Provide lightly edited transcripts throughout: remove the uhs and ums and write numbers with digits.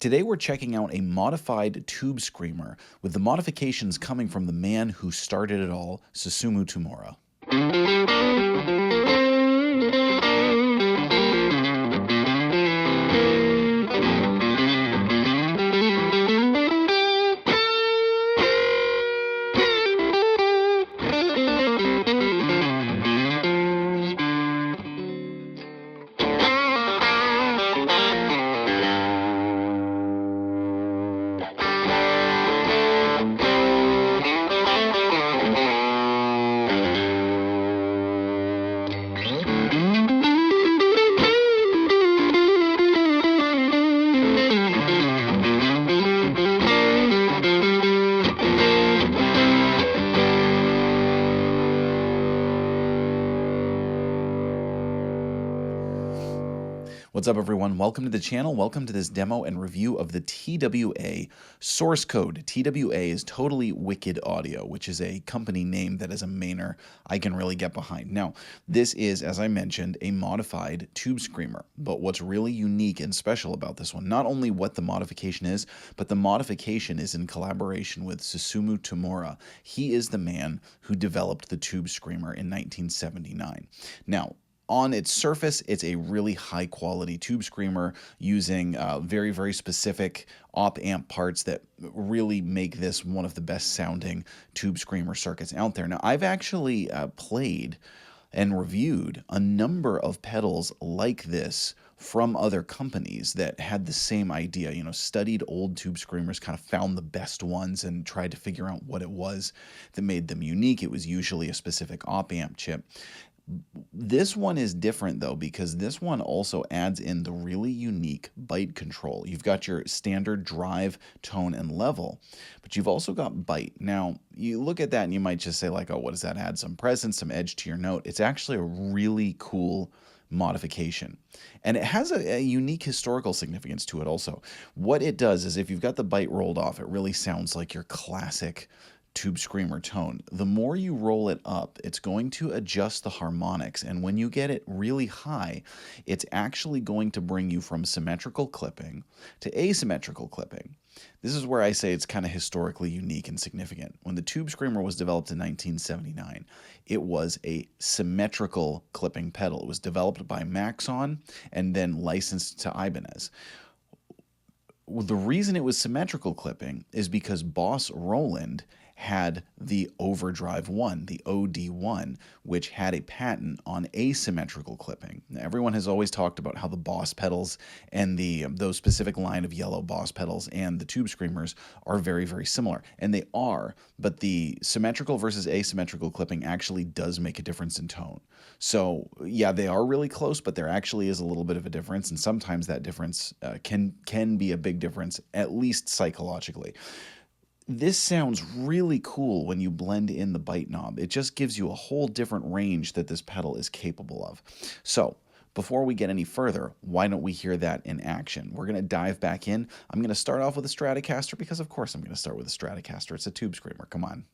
Today we're checking out a modified TubeScreamer with the modifications coming from the man who started it all, Susumu Tamura. What's up, everyone? Welcome to the channel. Welcome to this demo and review of the TWA Source Code. TWA is Totally Wycked Audio, which is a company name that as a mainer I can really get behind. Now, this is, as I mentioned, a modified TubeScreamer. But what's really unique and special about this one, not only what the modification is, but the modification is in collaboration with Susumu Tamura. He is the man who developed the TubeScreamer in 1979. Now, on its surface, it's a really high-quality TubeScreamer using very, very specific op-amp parts that really make this one of the best-sounding TubeScreamer circuits out there. Now, I've actually played and reviewed a number of pedals like this from other companies that had the same idea, studied old TubeScreamers, kind of found the best ones and tried to figure out what it was that made them unique. It was usually a specific op-amp chip. This one is different, though, because this one also adds in the really unique byte control. You've got your standard drive, tone, and level, but you've also got byte. Now, you look at that and you might just say, like, oh, what does that add? Some presence, some edge to your note. It's actually a really cool modification. And it has a unique historical significance to it also. What it does is if you've got the byte rolled off, it really sounds like your classic TubeScreamer tone. The more you roll it up, it's going to adjust the harmonics, and when you get it really high, it's actually going to bring you from symmetrical clipping to asymmetrical clipping. This is where I say it's kind of historically unique and significant. When the TubeScreamer was developed in 1979, it was a symmetrical clipping pedal. It was developed by Maxon and then licensed to Ibanez. The reason it was symmetrical clipping is because Boss Roland had the Overdrive 1, the OD1, which had a patent on asymmetrical clipping. Now, everyone has always talked about how the Boss pedals and those specific line of yellow Boss pedals and the TubeScreamers are very, very similar. And they are, but the symmetrical versus asymmetrical clipping actually does make a difference in tone. So, yeah, they are really close, but there actually is a little bit of a difference, and sometimes that difference can be a big difference, at least psychologically. This sounds really cool when you blend in the byte knob. It just gives you a whole different range that this pedal is capable of. So, before we get any further, why don't we hear that in action? We're going to dive back in. I'm going to start off with a Stratocaster because, of course, I'm going to start with a Stratocaster. It's a TubeScreamer. Come on.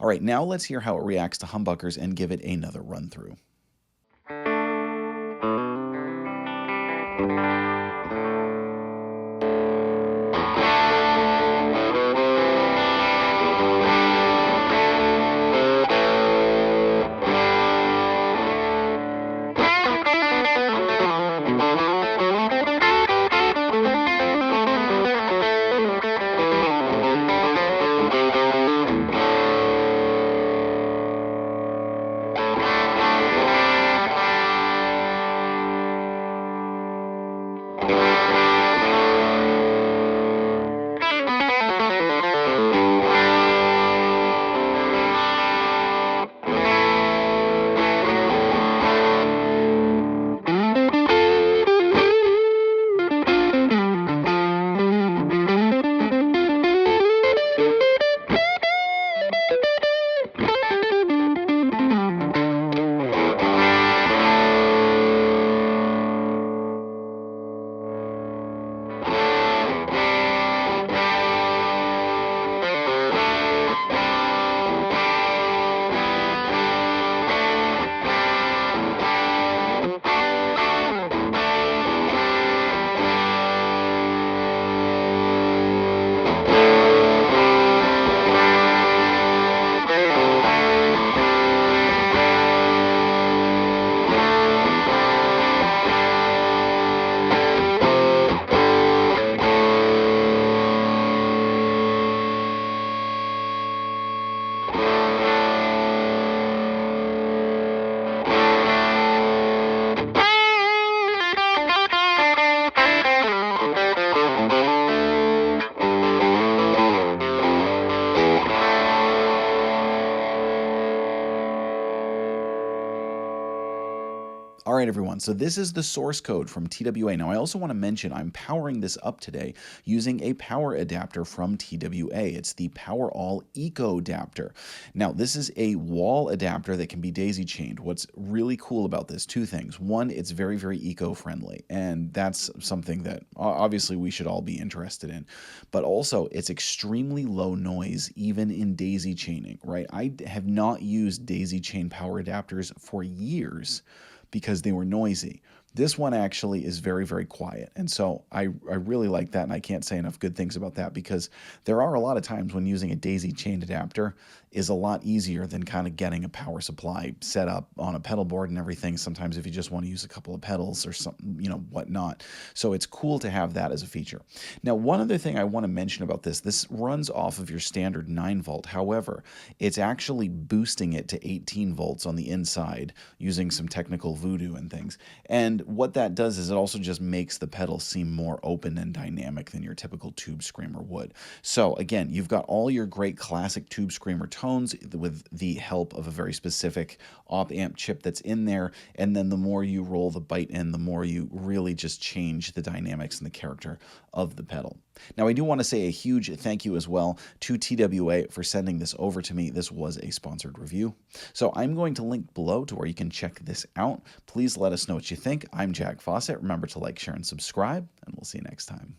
All right, now let's hear how it reacts to humbuckers and give it another run through. All right, everyone, so this is the source code from TWA. Now, I also want to mention I'm powering this up today using a power adapter from TWA. It's the Power All Eco adapter. Now, this is a wall adapter that can be daisy chained. What's really cool about this, two things. One, it's very, very eco-friendly, and that's something that obviously we should all be interested in. But also, it's extremely low noise, even in daisy chaining, right? I have not used daisy chain power adapters for years because they were noisy. This one actually is very, very quiet. And so I really like that, and I can't say enough good things about that, because there are a lot of times when using a daisy chained adapter is a lot easier than kind of getting a power supply set up on a pedal board and everything. Sometimes if you just want to use a couple of pedals or something, whatnot. So it's cool to have that as a feature. Now, one other thing I want to mention about this runs off of your standard 9 volt. However, it's actually boosting it to 18 volts on the inside using some technical voodoo and things. And what that does is it also just makes the pedal seem more open and dynamic than your typical TubeScreamer would. So again, you've got all your great classic TubeScreamer tones with the help of a very specific op amp chip that's in there, and then the more you roll the byte in, the more you really just change the dynamics and the character of the pedal. Now, I do want to say a huge thank you as well to TWA for sending this over to me. This was a sponsored review. So I'm going to link below to where you can check this out. Please let us know what you think. I'm Jack Fossett. Remember to like, share, and subscribe, and we'll see you next time.